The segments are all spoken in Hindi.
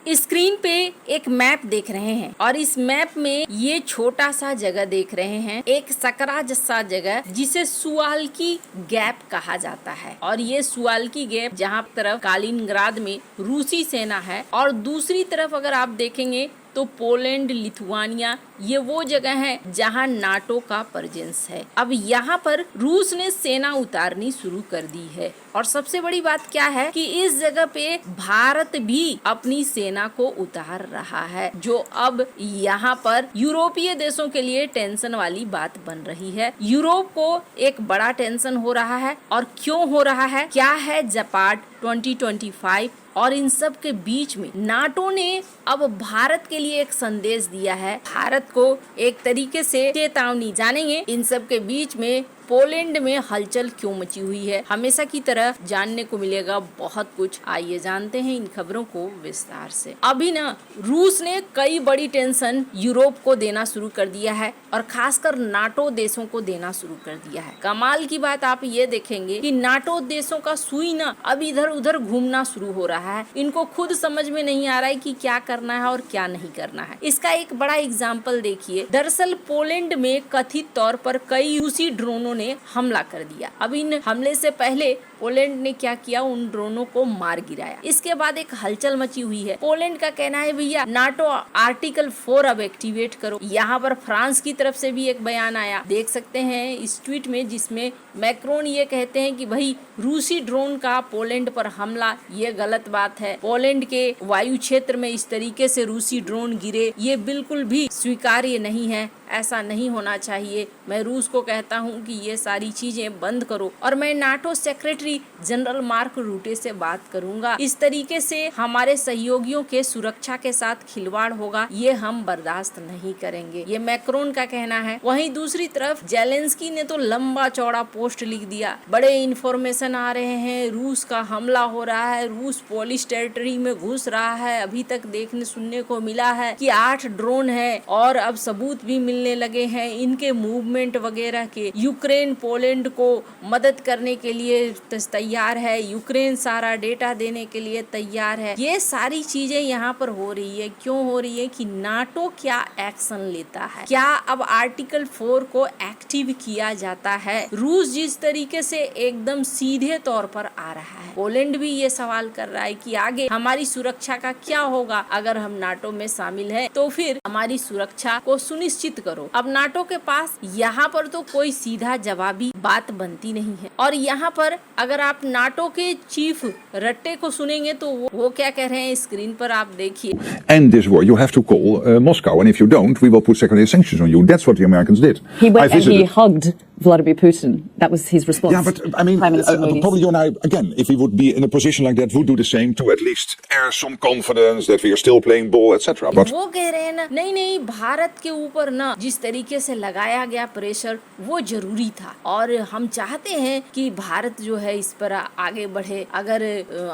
स्क्रीन पे एक मैप देख रहे हैं और इस मैप में ये छोटा सा जगह देख रहे हैं, एक सकरा जैसा जगह जिसे सुवाल्की गैप कहा जाता है। और ये सुवाल्की गैप जहाँ तरफ कालिनग्राद में रूसी सेना है और दूसरी तरफ अगर आप देखेंगे तो पोलैंड, लिथुआनिया, ये वो जगह है जहां नाटो का प्रेजेंस है। अब यहाँ पर रूस ने सेना उतारनी शुरू कर दी है और सबसे बड़ी बात क्या है कि इस जगह पे भारत भी अपनी सेना को उतार रहा है, जो अब यहाँ पर यूरोपीय देशों के लिए टेंशन वाली बात बन रही है। यूरोप को एक बड़ा टेंशन हो रहा है और क्यों हो रहा है, क्या है जापार्ड 2025 और इन सब के बीच में नाटो ने अब भारत के लिए एक संदेश दिया है, भारत को एक तरीके से चेतावनी। जानेंगे इन सब के बीच में पोलैंड में हलचल क्यों मची हुई है, हमेशा की तरह जानने को मिलेगा बहुत कुछ। आइए जानते हैं इन खबरों को विस्तार से। अभी ना रूस ने कई बड़ी टेंशन यूरोप को देना शुरू कर दिया है और खासकर नाटो देशों को देना शुरू कर दिया है। कमाल की बात आप ये देखेंगे कि नाटो देशों का सुई ना अब इधर उधर घूमना शुरू हो रहा है। इनको खुद समझ में नहीं आ रहा है कि क्या करना है और क्या नहीं करना है। इसका एक बड़ा एग्जाम्पल देखिए। दरअसल पोलैंड में कथित तौर पर कई रूसी ड्रोनों ने हमला कर दिया। अब इन हमले से पहले पोलैंड ने क्या किया, उन ड्रोनों को मार गिराया। इसके बाद एक हलचल मची हुई है। पोलैंड का कहना है भैया नाटो आर्टिकल 4 अब एक्टिवेट करो। यहाँ पर फ्रांस की तरफ से भी एक बयान आया, देख सकते हैं इस ट्वीट में, जिसमें मैक्रोन ये कहते हैं कि भाई रूसी ड्रोन का पोलैंड पर हमला ये गलत बात है। पोलैंड के वायु क्षेत्र में इस तरीके से रूसी ड्रोन गिरे ये बिल्कुल भी स्वीकार्य नहीं है, ऐसा नहीं होना चाहिए। मैं रूस को कहता हूं कि ये सारी चीजें बंद करो और मैं नाटो सेक्रेटरी जनरल मार्क रूटे से बात करूंगा। इस तरीके से हमारे सहयोगियों के सुरक्षा के साथ खिलवाड़ होगा, ये हम बर्दाश्त नहीं करेंगे, ये मैक्रोन का कहना है। वहीं दूसरी तरफ जेलेंस्की ने तो लंबा चौड़ा पोस्ट लिख दिया। बड़े इन्फॉर्मेशन आ रहे हैं, रूस का हमला हो रहा है, रूस पोलिश टेरिटरी में घुस रहा है। अभी तक देखने सुनने को मिला है कि 8 ड्रोन है और अब सबूत भी मिलने लगे हैं इनके मूवमेंट वगैरह के। यूक्रेन पोलैंड को मदद करने के लिए तैयार है, यूक्रेन सारा डेटा देने के लिए तैयार है। ये सारी चीजें यहाँ पर हो रही है। क्यों हो रही है कि नाटो क्या एक्शन लेता है, क्या अब आर्टिकल 4 को एक्टिव किया जाता है। रूस जिस तरीके से एकदम सीधे तौर पर आ रहा है, पोलैंड भी ये सवाल कर रहा है कि आगे हमारी सुरक्षा का क्या होगा। अगर हम नाटो में शामिल है तो फिर हमारी सुरक्षा को सुनिश्चित करो। अब नाटो के पास यहाँ पर तो कोई सीधा जवाबी बात बनती नहीं है। और यहाँ पर अगर आप नाटो के चीफ रट्टे को सुनेंगे तो वो क्या कह रहे हैं स्क्रीन पर आप देखिए। End this war, you have to call Moscow, and if you don't, we will put secondary sanctions on you. That's what the Americans did. He went and he hugged Vladimir Putin. That was his response. Yeah, but I mean, probably you and I, again, if we would be in a position like that, would do the same to at least air some confidence that we are still playing ball, etc. But वो कह रहे हैं ना, नहीं भारत के ऊपर ना जिस तरीके से लगाया गया प्रेशर वो जरूरी था और हम चाहते हैं कि भारत जो है इस पर आगे बढ़े। अगर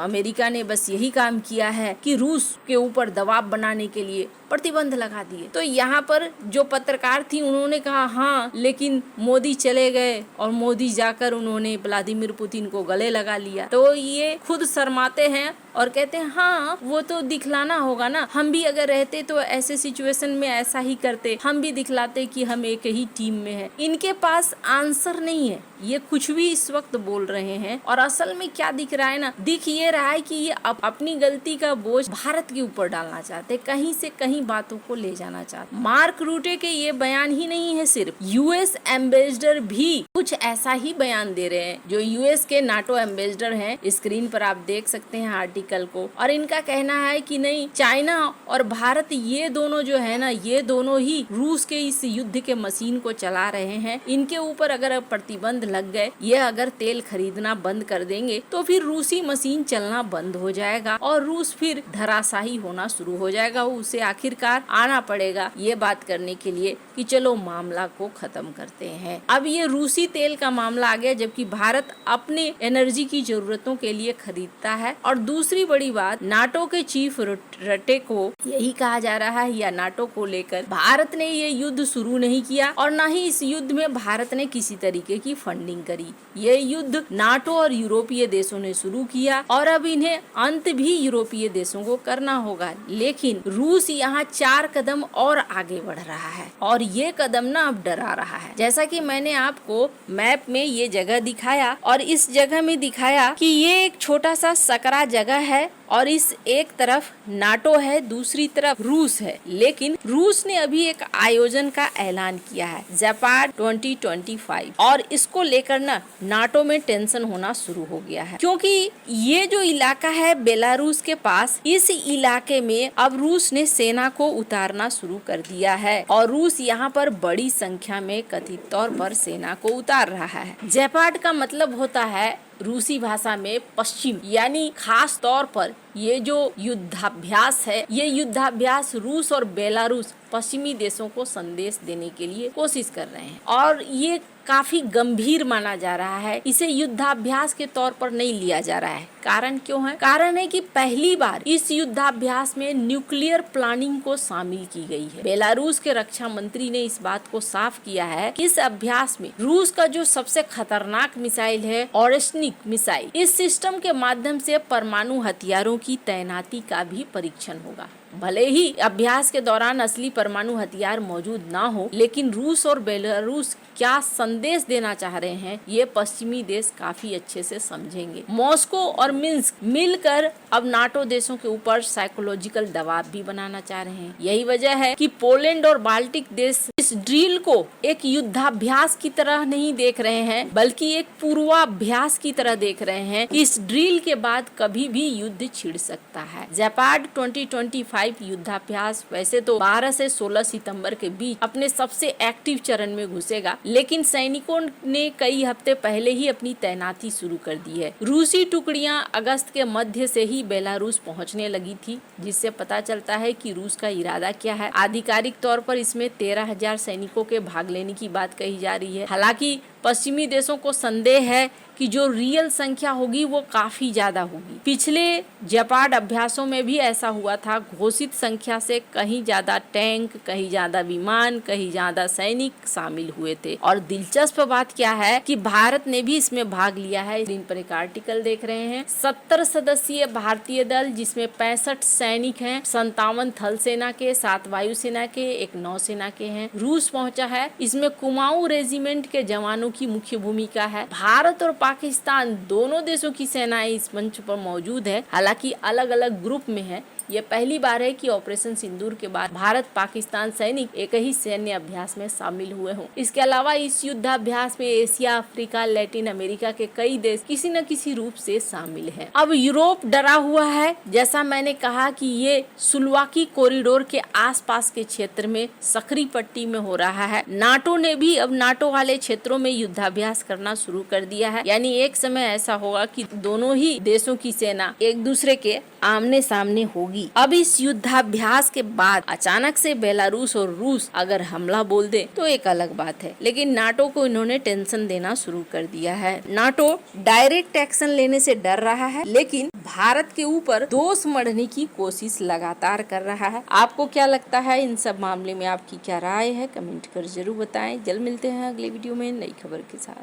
अमेरिका ने बस यही काम किया है कि रूस के ऊपर दबाव बनाने के लिए प्रतिबंध लगा दिए, तो यहाँ पर जो पत्रकार थी उन्होंने कहा हाँ, लेकिन मोदी चले गए और मोदी जाकर उन्होंने व्लादिमीर पुतिन को गले लगा लिया। तो ये खुद शर्माते हैं और कहते हैं हाँ वो तो दिखलाना होगा ना, हम भी अगर रहते तो ऐसे सिचुएशन में ऐसा ही करते, हम भी दिखलाते कि हम एक ही टीम में है। इनके पास आंसर नहीं है, ये कुछ भी इस वक्त बोल रहे हैं और असल में क्या दिख रहा है ना, दिख ये रहा है कि ये अपनी गलती का बोझ भारत के ऊपर डालना चाहते, कहीं से कहीं बातों को ले जाना चाहते। मार्क रूटे के ये बयान ही नहीं है, सिर्फ यूएस एम्बेसडर भी कुछ ऐसा ही बयान दे रहे हैं। जो यूएस के नाटो एम्बेसडर हैं, स्क्रीन पर आप देख सकते हैं आर्टिकल को, और इनका कहना है कि नहीं, चाइना और भारत ये दोनों जो है ना, ये दोनों ही रूस के इस युद्ध के मशीन को चला रहे हैं। इनके ऊपर अगर प्रतिबंध लग गए, ये अगर तेल खरीदना बंद कर देंगे तो फिर रूसी मशीन चलना बंद हो जाएगा और रूस फिर धराशाही होना शुरू हो जाएगा। उसे आखिरकार आना पड़ेगा ये बात करने के लिए कि चलो मामला को खत्म करते हैं। अब ये रूसी तेल का मामला आ गया, जबकि भारत अपने एनर्जी की जरूरतों के लिए खरीदता है। और दूसरी बड़ी बात, नाटो के चीफ रुट्टे रटे को यही कहा जा रहा है या नाटो को लेकर भारत ने ये युद्ध शुरू नहीं किया और न ही इस युद्ध में भारत ने किसी तरीके की फंडिंग करी। ये युद्ध नाटो और यूरोपीय देशों ने शुरू किया और अब इन्हें अंत भी यूरोपीय देशों को करना होगा। लेकिन रूस यहाँ 4 कदम और आगे बढ़ रहा है और ये कदम ना अब डरा रहा है। जैसा कि मैंने आपको मैप में ये जगह दिखाया और इस जगह में दिखाया कि ये एक छोटा सा सकरा जगह है और इस एक तरफ नाटो है, दूसरी तरफ रूस है। लेकिन रूस ने अभी एक आयोजन का ऐलान किया है, जेपार्ड 2025, और इसको लेकर ना नाटो में टेंशन होना शुरू हो गया है, क्योंकि ये जो इलाका है बेलारूस के पास, इस इलाके में अब रूस ने सेना को उतारना शुरू कर दिया है और रूस यहाँ पर बड़ी संख्या में कथित तौर पर सेना को उतार रहा है। जेपार्ड का मतलब होता है रूसी भाषा में पश्चिम, यानी खास तौर पर ये जो युद्धाभ्यास है, ये युद्धाभ्यास रूस और बेलारूस पश्चिमी देशों को संदेश देने के लिए कोशिश कर रहे हैं और ये काफी गंभीर माना जा रहा है। इसे युद्धाभ्यास के तौर पर नहीं लिया जा रहा है। कारण क्यों है? कारण है कि पहली बार इस युद्धाभ्यास में न्यूक्लियर प्लानिंग को शामिल की गई है। बेलारूस के रक्षा मंत्री ने इस बात को साफ किया है कि इस अभ्यास में रूस का जो सबसे खतरनाक मिसाइल है ओरेस्निक मिसाइल, इस सिस्टम के माध्यम से परमाणु हथियारों की तैनाती का भी परीक्षण होगा। भले ही अभ्यास के दौरान असली परमाणु हथियार मौजूद ना हो, लेकिन रूस और बेलारूस क्या संदेश देना चाह रहे हैं ये पश्चिमी देश काफी अच्छे से समझेंगे। मॉस्को और मिन्स्क मिलकर अब नाटो देशों के ऊपर साइकोलॉजिकल दबाव भी बनाना चाह रहे हैं। यही वजह है कि पोलैंड और बाल्टिक देश इस ड्रिल को एक युद्धाभ्यास की तरह नहीं देख रहे हैं, बल्कि एक पूर्वाभ्यास की तरह देख रहे हैं। इस ड्रिल के बाद कभी भी युद्ध छिड़ सकता है। जेपार्ड 2025 युद्धाभ्यास वैसे तो 12 से 16 सितंबर के बीच अपने सबसे एक्टिव चरण में घुसेगा, लेकिन सैनिकों ने कई हफ्ते पहले ही अपनी तैनाती शुरू कर दी है। रूसी टुकड़ियां अगस्त के मध्य से ही बेलारूस पहुंचने लगी थी, जिससे पता चलता है कि रूस का इरादा क्या है। आधिकारिक तौर पर इसमें 13,000 सैनिकों के भाग लेने की बात कही जा रही है। हालांकि पश्चिमी देशों को संदेह है कि जो रियल संख्या होगी वो काफी ज्यादा होगी। पिछले जेपार्ड अभ्यासों में भी ऐसा हुआ था। घोषित संख्या से कहीं ज्यादा टैंक, कहीं ज्यादा विमान, कहीं ज्यादा सैनिक शामिल हुए थे। और दिलचस्प बात क्या है कि भारत ने भी इसमें भाग लिया है। इन पर एक आर्टिकल देख रहे हैं। 70 सदस्यीय भारतीय दल, जिसमें 65 सैनिक हैं, 57 थल सेना के, 7 वायुसेना के, 1 नौसेना के हैं, रूस पहुंचा है। इसमें कुमाऊं रेजिमेंट के जवानों की मुख्य भूमिका है। भारत और पाकिस्तान दोनों देशों की सेनाएं इस मंच पर मौजूद है, हालांकि अलग अलग ग्रुप में है। ये पहली बार है कि ऑपरेशन सिंदूर के बाद भारत पाकिस्तान सैनिक एक ही सैन्य अभ्यास में शामिल हुए हों। इसके अलावा इस युद्धाभ्यास में एशिया, अफ्रीका, लैटिन अमेरिका के कई देश किसी न किसी रूप से शामिल हैं। अब यूरोप डरा हुआ है। जैसा मैंने कहा कि ये सुलवाकी कॉरिडोर के आसपास के क्षेत्र में सकरी पट्टी में हो रहा है। नाटो ने भी अब नाटो वाले क्षेत्रों में युद्धाभ्यास करना शुरू कर दिया है। यानी एक समय ऐसा होगा कि दोनों ही देशों की सेना एक दूसरे के आमने सामने होगी। अब इस युद्धाभ्यास के बाद अचानक से बेलारूस और रूस अगर हमला बोल दे तो एक अलग बात है, लेकिन नाटो को इन्होंने टेंशन देना शुरू कर दिया है। नाटो डायरेक्ट एक्शन लेने से डर रहा है, लेकिन भारत के ऊपर दोष मढ़ने की कोशिश लगातार कर रहा है। आपको क्या लगता है इन सब मामले में? आपकी क्या राय है? कमेंट कर जरूर बताएं। जल्द मिलते हैं अगले वीडियो में नई खबर के साथ।